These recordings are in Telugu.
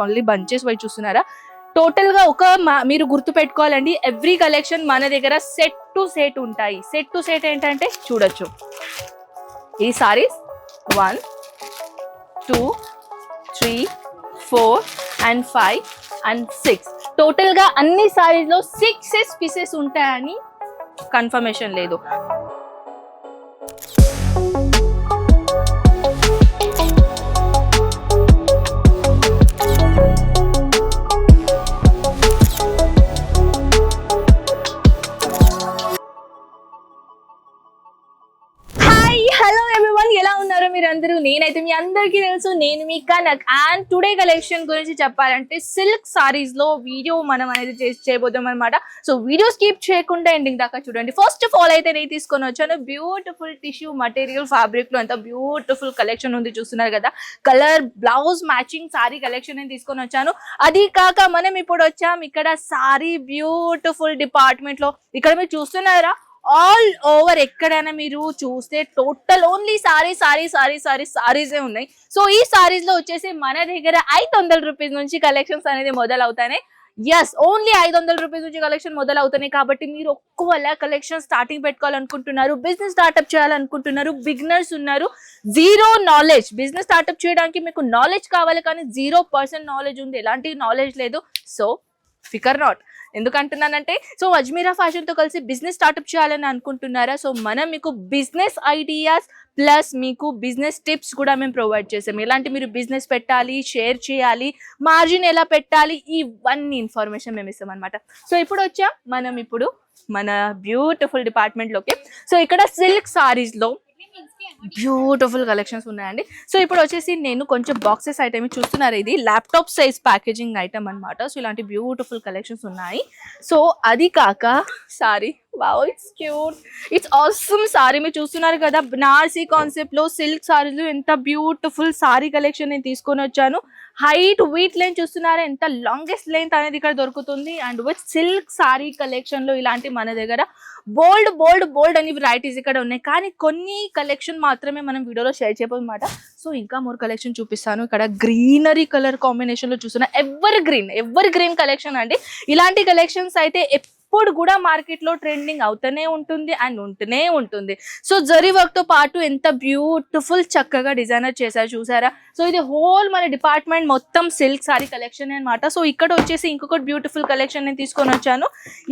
ఓన్లీ బంచెస్ వైజ్ చూస్తున్నారా. టోటల్ గా ఒక మీరు గుర్తు పెట్టుకోవాలండి, ఎవ్రీ కలెక్షన్ మన దగ్గర సెట్ టు సెట్ ఉంటాయి. సెట్ టు సెట్ ఏంటంటే చూడొచ్చు, ఈ సారీస్ 1 2 3 4 and 5 and 6 టోటల్ గా అన్ని సారీస్ లో 6 పీసెస్ ఉంటాయని కన్ఫర్మేషన్ లేదు. ఎలా ఉన్నారు మీరందరూ? నేనైతే మీ అందరికీ తెలుసు, నేను మీ కనక్. అండ్ టుడే కలెక్షన్ గురించి చెప్పాలంటే సిల్క్ సారీస్ లో వీడియో మనం అనేది చేయబోతాం అనమాట. సో వీడియో స్కిప్ చేయకుండా ఎండింగ్ దాకా చూడండి. ఫస్ట్ ఆఫ్ ఆల్ అయితే నేను తీసుకొని వచ్చాను బ్యూటిఫుల్ టిష్యూ మటీరియల్ ఫ్యాబ్రిక్ లో ఎంత బ్యూటిఫుల్ కలెక్షన్ ఉంది చూస్తున్నారు కదా. Colour blouse matching sorry collection నేను తీసుకొని వచ్చాను. అది కాక మనం ఇప్పుడు వచ్చాం ఇక్కడ సారీ బ్యూటిఫుల్ డిపార్ట్మెంట్ లో. ఇక్కడ మీరు చూస్తున్నారా, ఆల్ ఓవర్ ఎక్కడైనా మీరు చూస్తే టోటల్ ఓన్లీ సారీసే ఉన్నాయి. సో ఈ సారీస్ లో వచ్చేసి మన దగ్గర 500 రూపీస్ నుంచి కలెక్షన్స్ అనేది మొదలవుతాయి. ఎస్, ఓన్లీ 500 రూపీస్ నుంచి కలెక్షన్ మొదలవుతున్నాయి. కాబట్టి మీరు ఒక్కవేళ కలెక్షన్ స్టార్టింగ్ పెట్టుకోవాలనుకుంటున్నారు, బిజినెస్ స్టార్ట్అప్ చేయాలనుకుంటున్నారు, బిగినర్స్ ఉన్నారు, జీరో నాలెడ్జ్, బిజినెస్ స్టార్ట్అప్ చేయడానికి మీకు నాలెడ్జ్ కావాలి కానీ 0% నాలెడ్జ్ ఉంది, ఎలాంటి నాలెడ్జ్ లేదు. సో ఫికర్ నాట్. ఎందుకంటున్నానంటే, సో అజ్మీరా ఫ్యాషన్ తో కలిసి బిజినెస్ స్టార్ట్అప్ చేయాలని అనుకుంటున్నారా? సో మనం మీకు బిజినెస్ ఐడియాస్ ప్లస్ మీకు బిజినెస్ టిప్స్ కూడా మేము ప్రొవైడ్ చేసాం. ఎలాంటి మీరు బిజినెస్ పెట్టాలి, షేర్ చేయాలి, మార్జిన్ ఎలా పెట్టాలి, ఇవన్నీ ఇన్ఫర్మేషన్ మేము ఇస్తాం అనమాట. సో ఇప్పుడు వచ్చాం మనం ఇప్పుడు మన బ్యూటిఫుల్ డిపార్ట్మెంట్ లోకి. సో ఇక్కడ సిల్క్ సారీస్ లో బ్యూటిఫుల్ కలెక్షన్స్ ఉన్నాయండి. సో ఇప్పుడు వచ్చేసి నేను కొంచెం బాక్సెస్ ఐటమ్ చూస్తున్నారు, ఇది ల్యాప్టాప్ సైజ్ ప్యాకేజింగ్ ఐటమ్ అనమాట. సో ఇలాంటి బ్యూటిఫుల్ కలెక్షన్స్ ఉన్నాయి. సో అది కాక sorry, wow, it's cute, it's awesome sorry. మీరు చూస్తున్నారు కదా, బనారసీ కాన్సెప్ట్ లో సిల్క్ సారీలు ఎంత బ్యూటిఫుల్ సారీ కలెక్షన్ నేను తీసుకొని వచ్చాను. హైట్ వీట్ లెంత్ చూస్తున్నారా, ఎంత లాంగెస్ట్ లెంత్ అనేది ఇక్కడ దొరుకుతుంది. And with silk sorry collection లో ఇలాంటి మన దగ్గర బోల్డ్ బోల్డ్ బోల్డ్ అని వెరైటీస్ ఇక్కడ ఉన్నాయి. కానీ కొన్ని కలెక్షన్ మాత్రమే మనం వీడియోలో షేర్ చేయబోమాట. సో ఇంకా మోర్ కలెక్షన్ చూపిస్తాను. ఇక్కడ గ్రీనరీ కలర్ కాంబినేషన్ లో చూస్తున్నా, ఎవర్ గ్రీన్ కలెక్షన్ అండి. ఇలాంటి కలెక్షన్స్ అయితే ఇప్పుడు కూడా మార్కెట్ లో ట్రెండింగ్ అవుతూనే ఉంటుంది అండ్ ఉంటూనే ఉంటుంది. సో జరీ వర్క్ తో పాటు ఎంత బ్యూటిఫుల్ చక్కగా డిజైనర్ చేశారు చూసారా. సో ఇది హోల్ మన డిపార్ట్మెంట్ మొత్తం సిల్క్ సారీ కలెక్షన్ అనమాట. సో ఇక్కడ వచ్చేసి ఇంకొకటి బ్యూటిఫుల్ కలెక్షన్ నేను తీసుకొని వచ్చాను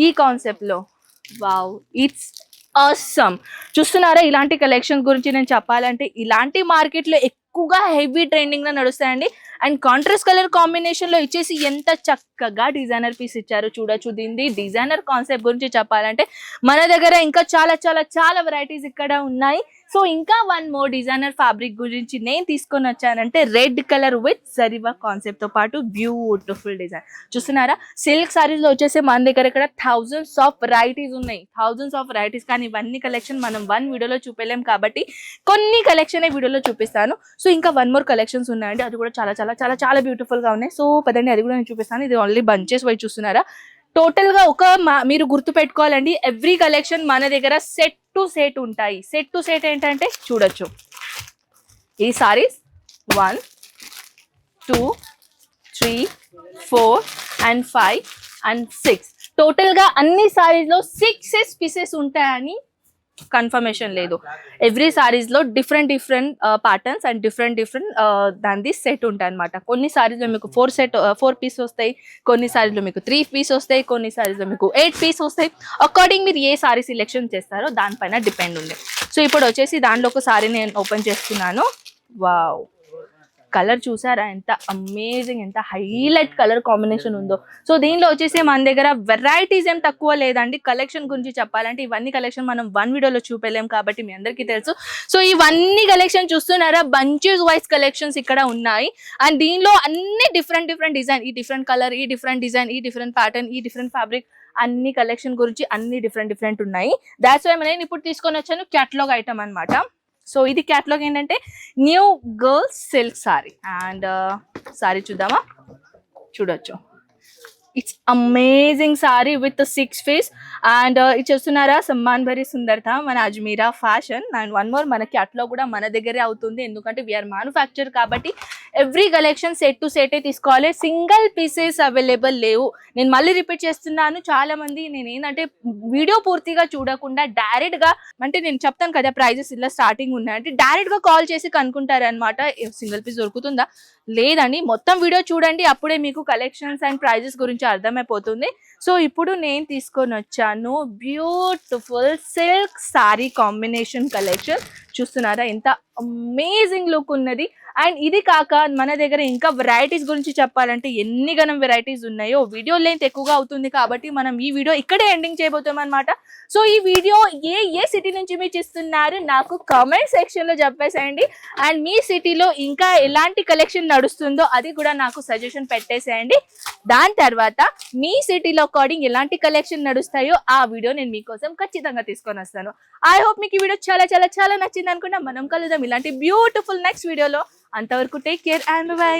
ఈ కాన్సెప్ట్ లో. Wow, it's awesome. చూస్తున్నారా, ఇలాంటి కలెక్షన్ గురించి నేను చెప్పాలంటే ఇలాంటి మార్కెట్ లో ఎక్కువగా హెవీ ట్రెండింగ్ లో నడుస్తాయండి. అండ్ కాంట్రాస్ట్ కలర్ కాంబినేషన్ లో ఇచ్చేసి ఎంత చక్కగా డిజైనర్ పీస్ ఇచ్చారు చూడొచ్చు. దీని డిజైనర్ కాన్సెప్ట్ గురించి చెప్పాలంటే మన దగ్గర ఇంకా చాలా చాలా చాలా వెరైటీస్ ఇక్కడ ఉన్నాయి. సో ఇంకా వన్ మోర్ డిజైనర్ ఫ్యాబ్రిక్ గురించి నేను తీసుకొని వచ్చానంటే రెడ్ కలర్ విత్ జరీవా కాన్సెప్ట్ తో పాటు బ్యూటిఫుల్ డిజైన్ చూస్తున్నారా. సిల్క్ సారీస్ లో వచ్చేసి మన దగ్గర ఇక్కడ థౌజండ్స్ ఆఫ్ వెరైటీస్ ఉన్నాయి, కానీ ఇవన్నీ కలెక్షన్ మనం వన్ వీడియోలో చూపలేం కాబట్టి కొన్ని కలెక్షన్ వీడియోలో చూపిస్తాను. సో ఇంకా వన్ మోర్ కలెక్షన్స్ ఉన్నాయండి, అది కూడా చాలా చాలా చాలా చాలా బ్యూటిఫుల్ గా ఉన్నాయి. సో పదండి, అది కూడా నేను చూపిస్తాను. ఇది ఓన్లీ బంచెస్ వైజ్ చూస్తున్నారా. టోటల్ గా ఒక మీరు గుర్తు పెట్టుకోవాలండి, ఎవ్రీ కలెక్షన్ మన దగ్గర సెట్ టు సెట్ ఉంటాయి. సెట్ టు సెట్ ఏంటంటే చూడొచ్చు, ఈ సారీస్ 1 2 3 4 and 5 and 6 టోటల్ గా అన్ని సారీస్ లో 6 పీసెస్ ఉంటాయని కన్ఫర్మేషన్ లేదు. ఎవ్రీ సారీస్ లో డిఫరెంట్ ప్యాటర్న్స్ అండ్ డిఫరెంట్ దాని సెట్ ఉంటాయి అనమాట. కొన్ని సారీస్ లో మీకు 4 పీస్ వస్తాయి, కొన్ని సారీస్ లో మీకు 3 పీస్ వస్తాయి, కొన్ని సారీస్ లో మీకు 8 పీస్ వస్తాయి. అకార్డింగ్ మీరు ఏ సారీ సెలెక్షన్ చేస్తారో దానిపైన డిపెండ్ ఉంది. సో ఇప్పుడు వచ్చేసి దాంట్లో ఒక సారీ నేను ఓపెన్ చేస్తున్నాను. వావ్, కలర్ చూసారా ఎంత అమేజింగ్, ఎంత హైలైట్ కలర్ కాంబినేషన్ ఉందో. సో దీనిలో వచ్చేసి మన దగ్గర వెరైటీస్ ఏం తక్కువ లేదండి. కలెక్షన్ గురించి చెప్పాలంటే ఇవన్నీ కలెక్షన్ మనం వన్ వీడియోలో చూపలేం కాబట్టి మీ అందరికీ తెలుసు. సో ఇవన్నీ కలెక్షన్ చూస్తున్నారా, బంచెస్ వైజ్ కలెక్షన్స్ ఇక్కడ ఉన్నాయి. అండ్ దీనిలో అన్ని డిఫరెంట్ డిజైన్, ఈ డిఫరెంట్ కలర్, ఈ డిఫరెంట్ డిజైన్, ఈ డిఫరెంట్ ప్యాటర్న్, ఈ డిఫరెంట్ ఫ్యాబ్రిక్, అన్ని కలెక్షన్ గురించి అన్ని డిఫరెంట్ ఉన్నాయి. దాట్స్ వై నేను ఇప్పుడు తీసుకొని వచ్చాను క్యాటలాగ్ ఐటమ్ అనమాట. సో ఇది క్యాటలాగ్ ఏంటంటే new girls silk sari. And sari చూద్దామా, చూడొచ్చు, it's amazing sari with 6 piece. And ఇది చూస్తున్నారా, సమ్మాన్ భరి సుందరత, మన Ajmeera fashion. And one more, మన క్యాటలాగ్ కూడా మన దగ్గరే అవుతుంది, ఎందుకంటే వీఆర్ మ్యానుఫ్యాక్చర్ కాబట్టి ఎవ్రీ కలెక్షన్ సెట్ టు సెటే తీసుకోవాలి, సింగిల్ పీసెస్ అవైలబుల్ లేవు. నేను మళ్ళీ రిపీట్ చేస్తున్నాను, చాలా మంది నేను ఏంటంటే వీడియో పూర్తిగా చూడకుండా డైరెక్ట్ గా, అంటే నేను చెప్తాను కదా ప్రైజెస్ ఇలా స్టార్టింగ్ ఉన్నాయంటే డైరెక్ట్ గా కాల్ చేసి కనుక్కుంటారు అనమాట, సింగిల్ పీస్ దొరుకుతుందా లేదని. మొత్తం వీడియో చూడండి, అప్పుడే మీకు కలెక్షన్స్ అండ్ ప్రైజెస్ గురించి అర్థమైపోతుంది. సో ఇప్పుడు నేను తీసుకొని వచ్చాను beautiful silk sorry combination collection. చూస్తున్నారా ఎంత అమేజింగ్ లుక్ ఉన్నది. అండ్ ఇది కాక మన దగ్గర ఇంకా వెరైటీస్ గురించి చెప్పాలంటే ఎన్ని గనం వెరైటీస్ ఉన్నాయో, వీడియో లెంత్ ఎక్కువగా అవుతుంది కాబట్టి మనం ఈ వీడియో ఇక్కడే ఎండింగ్ చేయబోతాం అనమాట. సో ఈ వీడియో ఏ సిటీ నుంచి మీరు చూస్తున్నారు నాకు కామెంట్ సెక్షన్ లో చెప్పేసేయండి. అండ్ మీ సిటీలో ఇంకా ఎలాంటి కలెక్షన్ నడుస్తుందో అది కూడా నాకు సజెషన్ పెట్టేసేయండి. దాని తర్వాత మీ సిటీలో అకార్డింగ్ ఎలాంటి కలెక్షన్ నడుస్తాయో ఆ వీడియో నేను మీకోసం ఖచ్చితంగా తీసుకొని వస్తాను. ఐ హోప్ మీకు ఈ వీడియో చాలా చాలా చాలా నచ్చింది అనుకున్నా. మనం కలుద్దాం ఇలాంటి బ్యూటిఫుల్ నెక్స్ట్ వీడియోలో. అంతవరకు టేక్ కేర్ అండ్ బై.